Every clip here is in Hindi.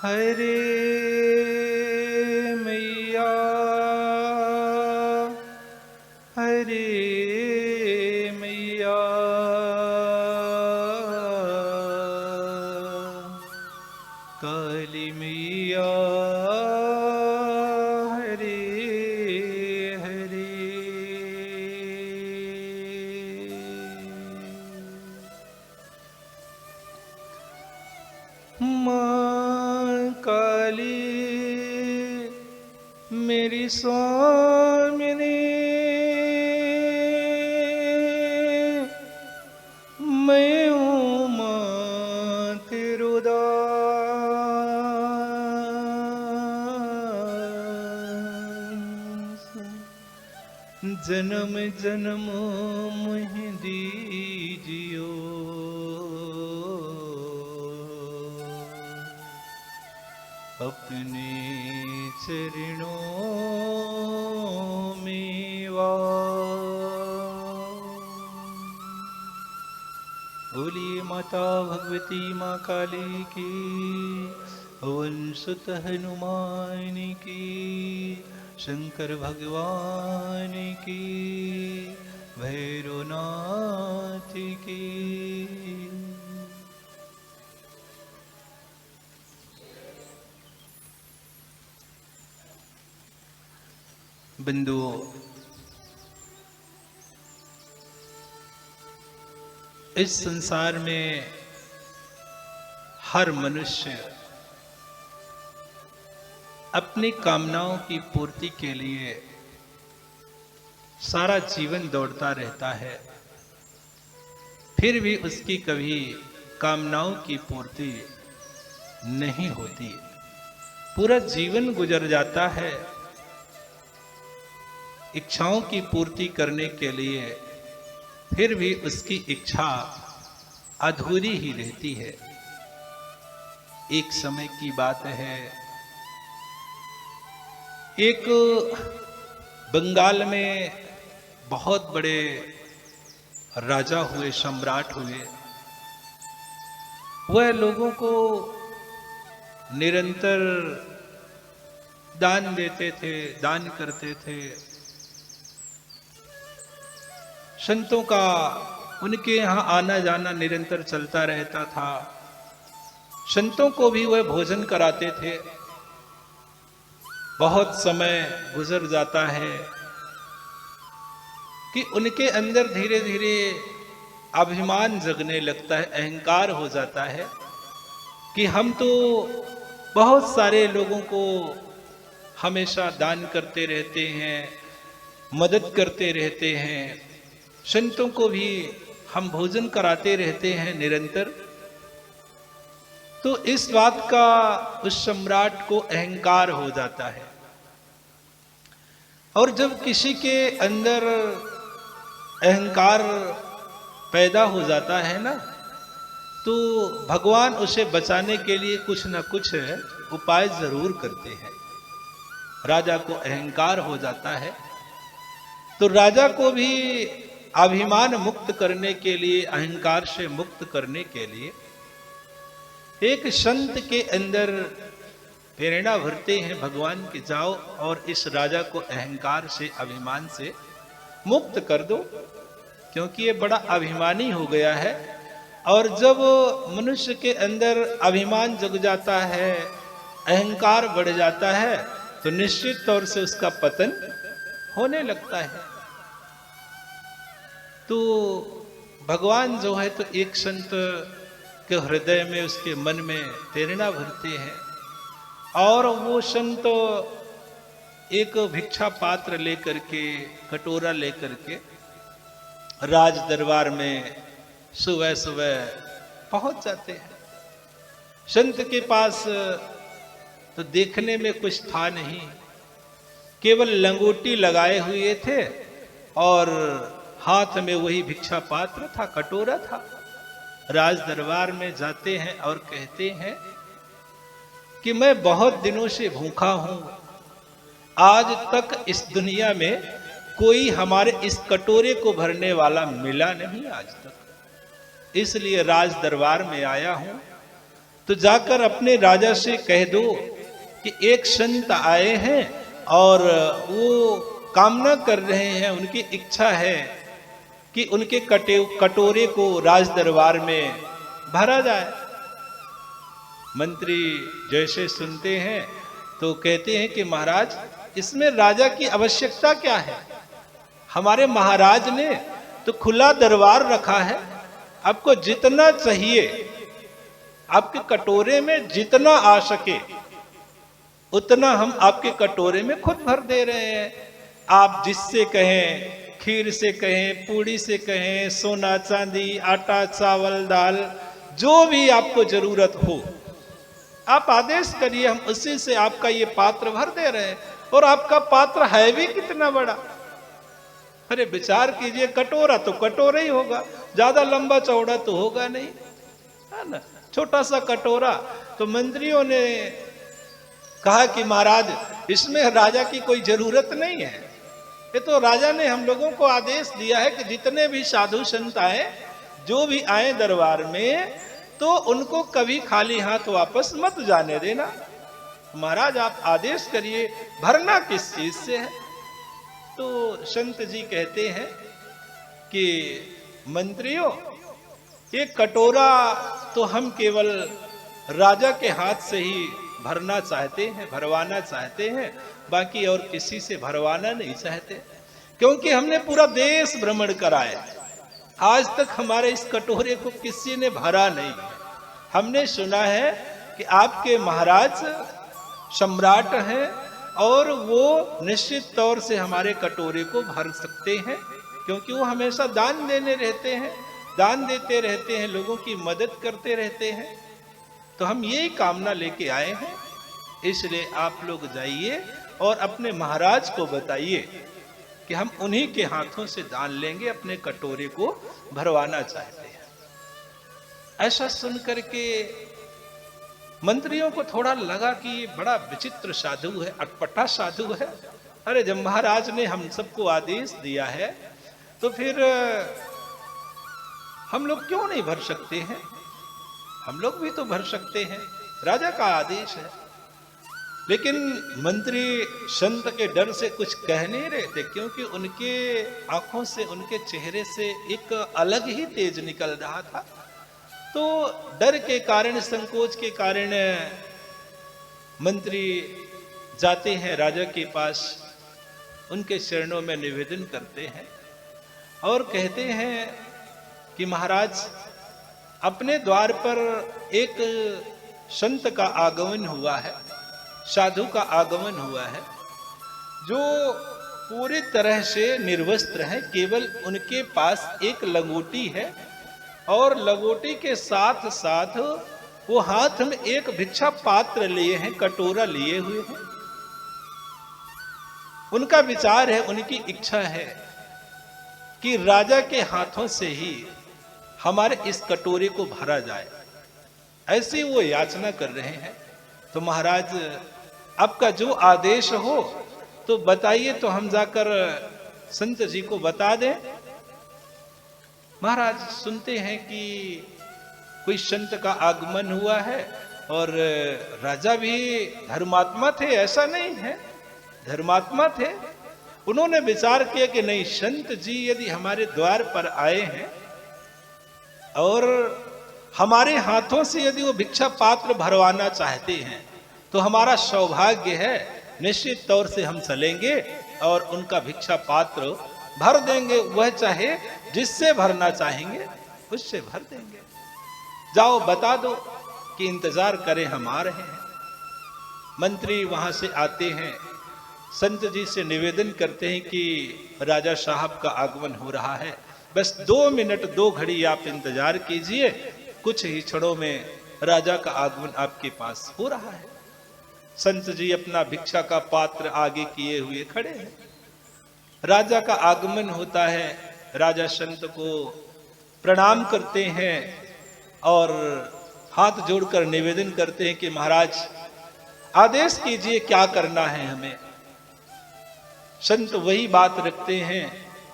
हरे मैया हरे मैया काली मैया हरे हरे माँ काली मेरी स्वामिनी मैं हूँ माँ तेरो दास जन्म जन्म मुहि दीजियो अपने चरणों में बोलिए माता भगवती माँ काली की, पवन सुत हनुमान की, शंकर भगवान की, भैरवनाथ की। बंधुओं, इस संसार में हर मनुष्य अपनी कामनाओं की पूर्ति के लिए सारा जीवन दौड़ता रहता है, फिर भी उसकी कभी कामनाओं की पूर्ति नहीं होती। पूरा जीवन गुजर जाता है इच्छाओं की पूर्ति करने के लिए, फिर भी उसकी इच्छा अधूरी ही रहती है। एक समय की बात है, एक बंगाल में बहुत बड़े राजा हुए, सम्राट हुए। वह लोगों को निरंतर दान देते थे, दान करते थे। संतों का उनके यहाँ आना जाना निरंतर चलता रहता था। संतों को भी वह भोजन कराते थे। बहुत समय गुजर जाता है कि उनके अंदर धीरे धीरे अभिमान जगने लगता है, अहंकार हो जाता है कि हम तो बहुत सारे लोगों को हमेशा दान करते रहते हैं, मदद करते रहते हैं, संतों को भी हम भोजन कराते रहते हैं निरंतर। तो इस बात का उस सम्राट को अहंकार हो जाता है। और जब किसी के अंदर अहंकार पैदा हो जाता है ना, तो भगवान उसे बचाने के लिए कुछ न कुछ उपाय जरूर करते हैं। राजा को अहंकार हो जाता है, तो राजा को भी अभिमान मुक्त करने के लिए, अहंकार से मुक्त करने के लिए एक संत के अंदर प्रेरणा भरते हैं भगवान के, जाओ और इस राजा को अहंकार से, अभिमान से मुक्त कर दो, क्योंकि ये बड़ा अभिमानी हो गया है। और जब मनुष्य के अंदर अभिमान जग जाता है, अहंकार बढ़ जाता है, तो निश्चित तौर से उसका पतन होने लगता है। तो भगवान जो है तो एक संत के हृदय में, उसके मन में प्रेरणा भरते हैं, और वो संत एक भिक्षा पात्र लेकर के, कटोरा लेकर के राज दरबार में सुबह सुबह पहुंच जाते हैं। संत के पास तो देखने में कुछ था नहीं, केवल लंगोटी लगाए हुए थे और हाथ में वही भिक्षा पात्र था, कटोरा था। राज दरबार में जाते हैं और कहते हैं कि मैं बहुत दिनों से भूखा हूं, आज तक इस दुनिया में कोई हमारे इस कटोरे को भरने वाला मिला नहीं आज तक, इसलिए राज दरबार में आया हूं। तो जाकर अपने राजा से कह दो कि एक संत आए हैं और वो कामना कर रहे हैं, उनकी इच्छा है कि उनके कटोरे को राज दरबार में भरा जाए। मंत्री जैसे सुनते हैं तो कहते हैं कि महाराज, इसमें राजा की आवश्यकता क्या है? हमारे महाराज ने तो खुला दरबार रखा है, आपको जितना चाहिए, आपके कटोरे में जितना आ सके उतना हम आपके कटोरे में खुद भर दे रहे हैं। आप जिससे कहें, खीर से कहें, पूड़ी से कहें, सोना चांदी, आटा चावल दाल, जो भी आपको जरूरत हो आप आदेश करिए, हम उसी से आपका ये पात्र भर दे रहे हैं। और आपका पात्र है भी कितना बड़ा, अरे विचार कीजिए, कटोरा तो कटोरा ही होगा, ज्यादा लंबा चौड़ा तो होगा नहीं, है ना, छोटा सा कटोरा। तो मंत्रियों ने कहा कि महाराज, इसमें राजा की कोई जरूरत नहीं है, ये तो राजा ने हम लोगों को आदेश दिया है कि जितने भी साधु संत आए, जो भी आए दरबार में, तो उनको कभी खाली हाथ वापस मत जाने देना। महाराज आप आदेश करिए, भरना किस चीज से है? तो संत जी कहते हैं कि मंत्रियों, ये कटोरा तो हम केवल राजा के हाथ से ही भरना चाहते हैं, भरवाना चाहते हैं, बाकी और किसी से भरवाना नहीं चाहते, क्योंकि हमने पूरा देश भ्रमण कराया, आज तक हमारे इस कटोरे को किसी ने भरा नहीं। हमने सुना है कि आपके महाराज सम्राट हैं और वो निश्चित तौर से हमारे कटोरे को भर सकते हैं, क्योंकि वो हमेशा दान देने रहते हैं, दान देते रहते हैं, लोगों की मदद करते रहते हैं। तो हम यही कामना लेके आए हैं, इसलिए आप लोग जाइए और अपने महाराज को बताइए कि हम उन्हीं के हाथों से दान लेंगे, अपने कटोरे को भरवाना चाहते हैं। ऐसा सुन करके मंत्रियों को थोड़ा लगा कि ये बड़ा विचित्र साधु है, अटपटा साधु है। अरे जब महाराज ने हम सबको आदेश दिया है तो फिर हम लोग क्यों नहीं भर सकते हैं? हम लोग भी तो भर सकते हैं, राजा का आदेश है। लेकिन मंत्री संत के डर से कुछ कह नहीं रहे थे, क्योंकि उनके आंखों से, उनके चेहरे से एक अलग ही तेज निकल रहा था। तो डर के कारण, संकोच के कारण मंत्री जाते हैं राजा के पास, उनके चरणों में निवेदन करते हैं और कहते हैं कि महाराज, अपने द्वार पर एक संत का आगमन हुआ है, साधु का आगमन हुआ है, जो पूरी तरह से निर्वस्त्र है, केवल उनके पास एक लंगोटी है और लंगोटी के साथ साथ वो हाथ में एक भिक्षा पात्र लिए हैं, कटोरा लिए हुए हैं। उनका विचार है, उनकी इच्छा है कि राजा के हाथों से ही हमारे इस कटोरे को भरा जाए, ऐसी वो याचना कर रहे हैं। तो महाराज, आपका जो आदेश हो तो बताइए, तो हम जाकर संत जी को बता दें। महाराज सुनते हैं कि कोई संत का आगमन हुआ है और राजा भी धर्मात्मा थे, ऐसा नहीं है, धर्मात्मा थे। उन्होंने विचार किया कि नहीं, संत जी यदि हमारे द्वार पर आए हैं और हमारे हाथों से यदि वो भिक्षा पात्र भरवाना चाहते हैं तो हमारा सौभाग्य है, निश्चित तौर से हम चलेंगे और उनका भिक्षा पात्र भर देंगे। वह चाहे जिससे भरना चाहेंगे उससे भर देंगे। जाओ बता दो कि इंतजार करें, हम आ रहे हैं। मंत्री वहां से आते हैं, संत जी से निवेदन करते हैं कि राजा साहब का आगमन हो रहा है, बस 2 मिनट 2 घड़ी आप इंतजार कीजिए, कुछ ही क्षणों में राजा का आगमन आपके पास हो रहा है। संत जी अपना भिक्षा का पात्र आगे किए हुए खड़े हैं। राजा का आगमन होता है, राजा संत को प्रणाम करते हैं और हाथ जोड़कर निवेदन करते हैं कि महाराज आदेश कीजिए, क्या करना है हमें। संत वही बात रखते हैं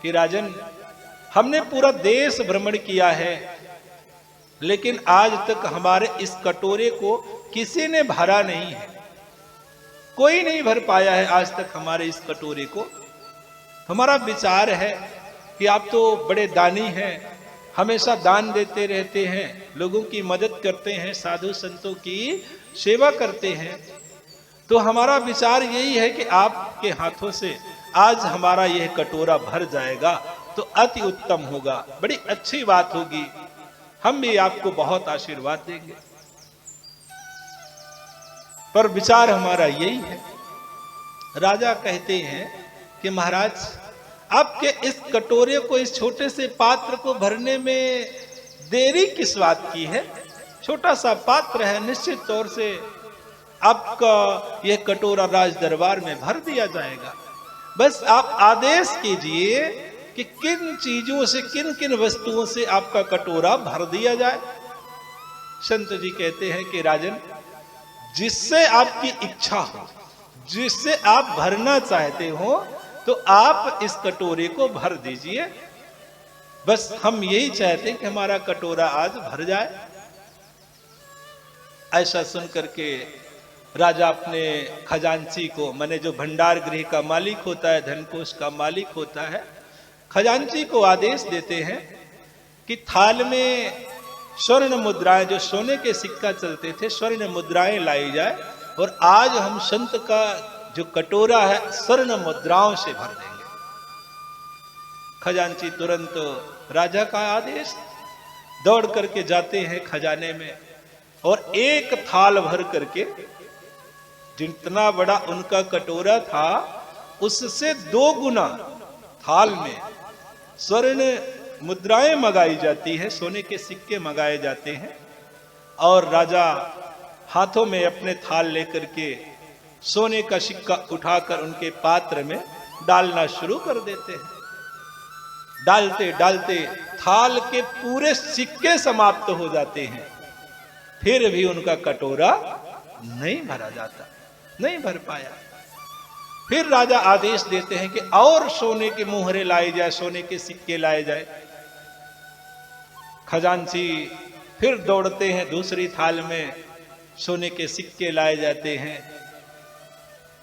कि राजन, हमने पूरा देश भ्रमण किया है, लेकिन आज तक हमारे इस कटोरे को किसी ने भरा नहीं है, कोई नहीं भर पाया है आज तक हमारे इस कटोरे को। हमारा विचार है कि आप तो बड़े दानी हैं, हमेशा दान देते रहते हैं, लोगों की मदद करते हैं, साधु संतों की सेवा करते हैं, तो हमारा विचार यही है कि आपके हाथों से आज हमारा यह कटोरा भर जाएगा तो अति उत्तम होगा, बड़ी अच्छी बात होगी, हम भी आपको बहुत आशीर्वाद देंगे। पर विचार हमारा यही है। राजा कहते हैं कि महाराज आपके इस कटोरे को, इस छोटे से पात्र को भरने में देरी किस बात की है? छोटा सा पात्र है, निश्चित तौर से आपका यह कटोरा राज दरबार में भर दिया जाएगा। बस आप आदेश कीजिए कि किन चीजों से, किन किन वस्तुओं से आपका कटोरा भर दिया जाए। संत जी कहते हैं कि राजन, जिससे आपकी इच्छा हो, जिससे आप भरना चाहते हो, तो आप इस कटोरे को भर दीजिए। बस हम यही चाहते हैं कि हमारा कटोरा आज भर जाए। ऐसा सुन करके राजा अपने खजांची को, माने जो भंडार गृह का मालिक होता है, धनकोष का मालिक होता है, खजांची को आदेश देते हैं कि थाल में स्वर्ण मुद्राएं, जो सोने के सिक्का चलते थे, स्वर्ण मुद्राएं लाई जाए और आज हम संत का जो कटोरा है स्वर्ण मुद्राओं से भर देंगे। खजांची तुरंत राजा का आदेश, दौड़ करके जाते हैं खजाने में और एक थाल भर करके, जितना बड़ा उनका कटोरा था उससे 2 गुना थाल में स्वर्ण मुद्राएं मंगाई जाती है, सोने के सिक्के मंगाए जाते हैं और राजा हाथों में अपने थाल लेकर के सोने का सिक्का उठाकर उनके पात्र में डालना शुरू कर देते हैं। डालते डालते थाल के पूरे सिक्के समाप्त हो जाते हैं, फिर भी उनका कटोरा नहीं भरा जाता, नहीं भर पाया। फिर राजा आदेश देते हैं कि और सोने के मोहरे लाए जाए, सोने के सिक्के लाए जाए। खजांची फिर दौड़ते हैं, दूसरी थाल में सोने के सिक्के लाए जाते हैं।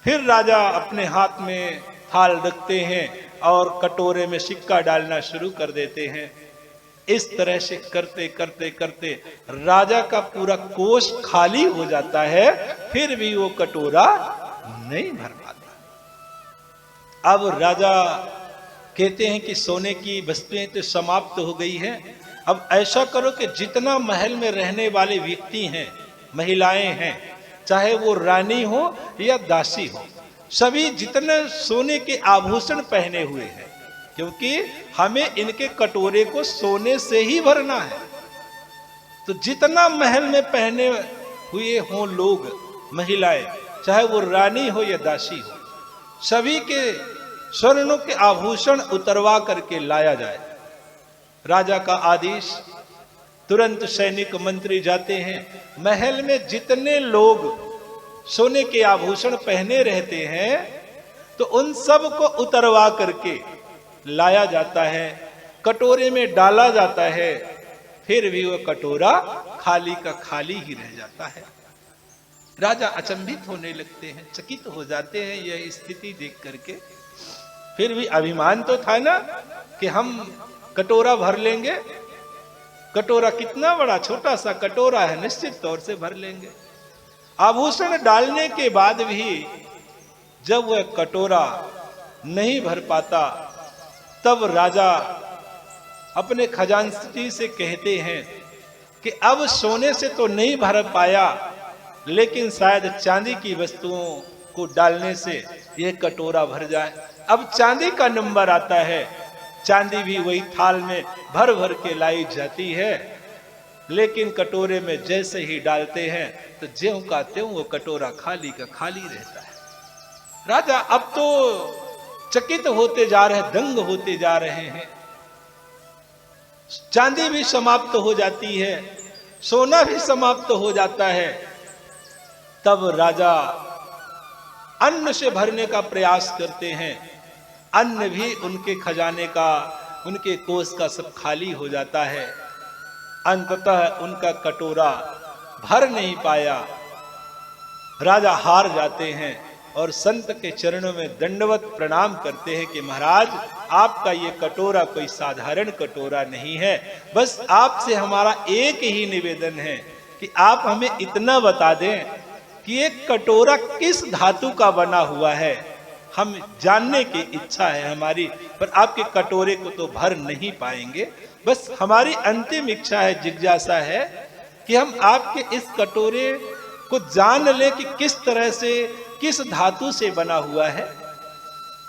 फिर राजा अपने हाथ में थाल रखते हैं और कटोरे में सिक्का डालना शुरू कर देते हैं। इस तरह से करते करते करते राजा का पूरा कोष खाली हो जाता है, फिर भी वो कटोरा नहीं भर पाता। अब राजा कहते हैं कि सोने की वस्तुएं तो समाप्त हो गई हैं, अब ऐसा करो कि जितना महल में रहने वाले व्यक्ति हैं, महिलाएं हैं, चाहे वो रानी हो या दासी हो, सभी जितने सोने के आभूषण पहने हुए हैं, क्योंकि हमें इनके कटोरे को सोने से ही भरना है, तो जितना महल में पहने हुए हों लोग, महिलाएं, चाहे वो रानी हो या दासी हो, सभी के स्वर्णों के आभूषण उतरवा करके लाया जाए। राजा का आदेश, तुरंत सैनिक मंत्री जाते हैं, महल में जितने लोग सोने के आभूषण पहने रहते हैं तो उन सब को उतरवा करके लाया जाता है, कटोरे में डाला जाता है, फिर भी वह कटोरा खाली का खाली ही रह जाता है। राजा अचंभित होने लगते हैं, चकित हो जाते हैं यह स्थिति देख करके। फिर भी अभिमान तो था ना कि हम कटोरा भर लेंगे, कटोरा कितना बड़ा, छोटा सा कटोरा है, निश्चित तौर से भर लेंगे। आभूषण डालने के बाद भी जब वह कटोरा नहीं भर पाता, तब राजा अपने खजांची से कहते हैं कि अब सोने से तो नहीं भर पाया, लेकिन शायद चांदी की वस्तुओं को डालने से यह कटोरा भर जाए। अब चांदी का नंबर आता है, चांदी भी वही थाल में भर भर के लाई जाती है, लेकिन कटोरे में जैसे ही डालते हैं तो ज्यों का त्यों वो कटोरा खाली का खाली रहता है। राजा अब तो चकित होते जा रहे, दंग होते जा रहे हैं। चांदी भी समाप्त हो जाती है, सोना भी समाप्त हो जाता है। तब राजा अन्न से भरने का प्रयास करते हैं, अन्न भी उनके खजाने का, उनके कोष का सब खाली हो जाता है। अंततः उनका कटोरा भर नहीं पाया। राजा हार जाते हैं और संत के चरणों में दंडवत प्रणाम करते हैं कि महाराज, आपका ये कटोरा कोई साधारण कटोरा नहीं है। बस आपसे हमारा एक ही निवेदन है कि आप हमें इतना बता दें कि एक कटोरा किस धातु का बना हुआ है। हम जानने की इच्छा है हमारी, पर आपके कटोरे को तो भर नहीं पाएंगे। बस हमारी अंतिम इच्छा है, जिज्ञासा है कि हम आपके इस कटोरे को जान ले कि किस तरह से, किस धातु से बना हुआ है।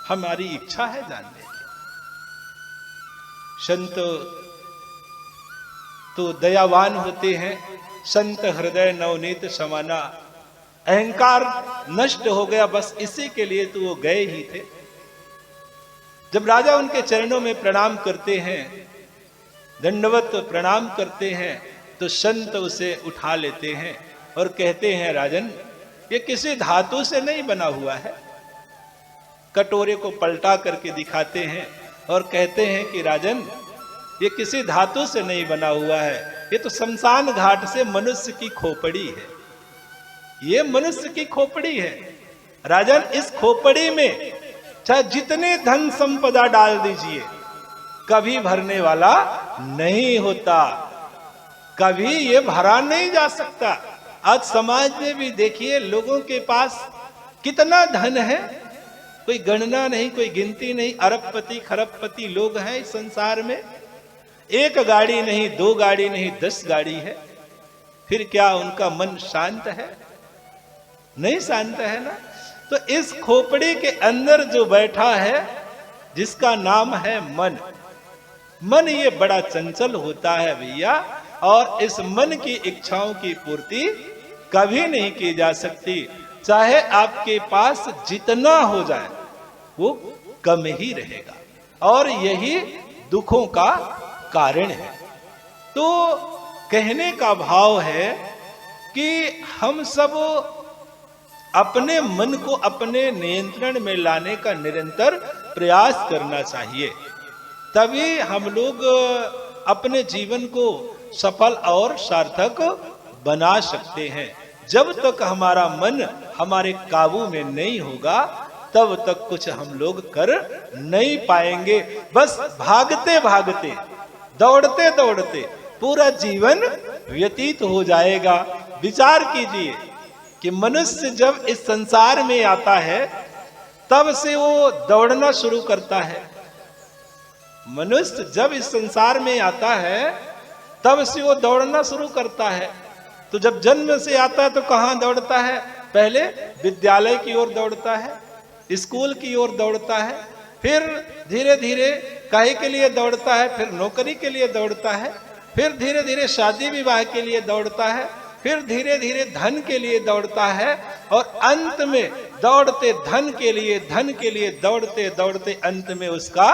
हमारी इच्छा है जानने की। संत तो दयावान होते हैं, संत हृदय नवनीत समाना। अहंकार नष्ट हो गया, बस इसी के लिए तो वो गए ही थे। जब राजा उनके चरणों में प्रणाम करते हैं, दंडवत प्रणाम करते हैं, तो संत उसे उठा लेते हैं और कहते हैं, राजन, ये किसी धातु से नहीं बना हुआ है। कटोरे को पलटा करके दिखाते हैं और कहते हैं कि राजन, ये किसी धातु से नहीं बना हुआ है, ये तो शमशान घाट से मनुष्य की खोपड़ी है। ये मनुष्य की खोपड़ी है। राजन, इस खोपड़ी में चाहे जितने धन संपदा डाल दीजिए, कभी भरने वाला नहीं होता, कभी ये भरा नहीं जा सकता। आज समाज में भी देखिए, लोगों के पास कितना धन है, कोई गणना नहीं, कोई गिनती नहीं। अरबपति खरबपति लोग हैं इस संसार में। एक गाड़ी नहीं, 2 गाड़ी नहीं, 10 गाड़ी है। फिर क्या उनका मन शांत है? नहीं शांत है ना। तो इस खोपड़ी के अंदर जो बैठा है, जिसका नाम है मन, मन ये बड़ा चंचल होता है भैया, और इस मन की इच्छाओं की पूर्ति कभी नहीं की जा सकती। चाहे आपके पास जितना हो जाए, वो कम ही रहेगा, और यही दुखों का कारण है। तो कहने का भाव है कि हम सब अपने मन को अपने नियंत्रण में लाने का निरंतर प्रयास करना चाहिए। तभी हम लोग अपने जीवन को सफल और सार्थक बना सकते हैं। जब तक हमारा मन हमारे काबू में नहीं होगा, तब तक कुछ हम लोग कर नहीं पाएंगे। बस भागते भागते, दौड़ते दौड़ते पूरा जीवन व्यतीत हो जाएगा। विचार कीजिए कि मनुष्य जब इस संसार में आता है, तब से वो दौड़ना शुरू करता है। मनुष्य जब इस संसार में आता है, तब से वो दौड़ना शुरू करता है। तो जब जन्म से आता है तो कहाँ दौड़ता है? पहले विद्यालय की ओर दौड़ता है, स्कूल की ओर दौड़ता है, फिर धीरे धीरे काहे के लिए दौड़ता है, फिर नौकरी के लिए दौड़ता है, फिर धीरे धीरे शादी विवाह के लिए दौड़ता है, फिर धीरे धीरे धन के लिए दौड़ता है, और अंत में दौड़ते धन के लिए दौड़ते दौड़ते अंत में उसका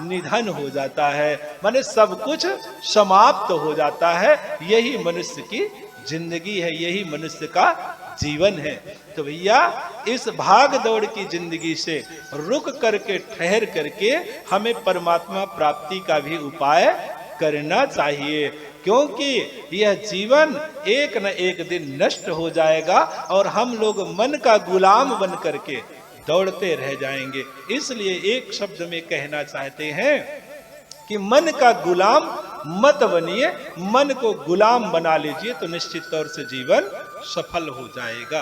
निधन हो जाता है। माने सब कुछ समाप्त हो जाता है। यही मनुष्य की जिंदगी है, यही मनुष्य का जीवन है। तो भैया, इस भाग दौड़ की जिंदगी से रुक करके, ठहर करके हमें परमात्मा प्राप्ति का भी उपाय करना चाहिए, क्योंकि यह जीवन एक न एक दिन नष्ट हो जाएगा और हम लोग मन का गुलाम बन करके दौड़ते रह जाएंगे। इसलिए एक शब्द में कहना चाहते हैं कि मन का गुलाम मत बनिए, मन को गुलाम बना लीजिए, तो निश्चित तौर से जीवन सफल हो जाएगा।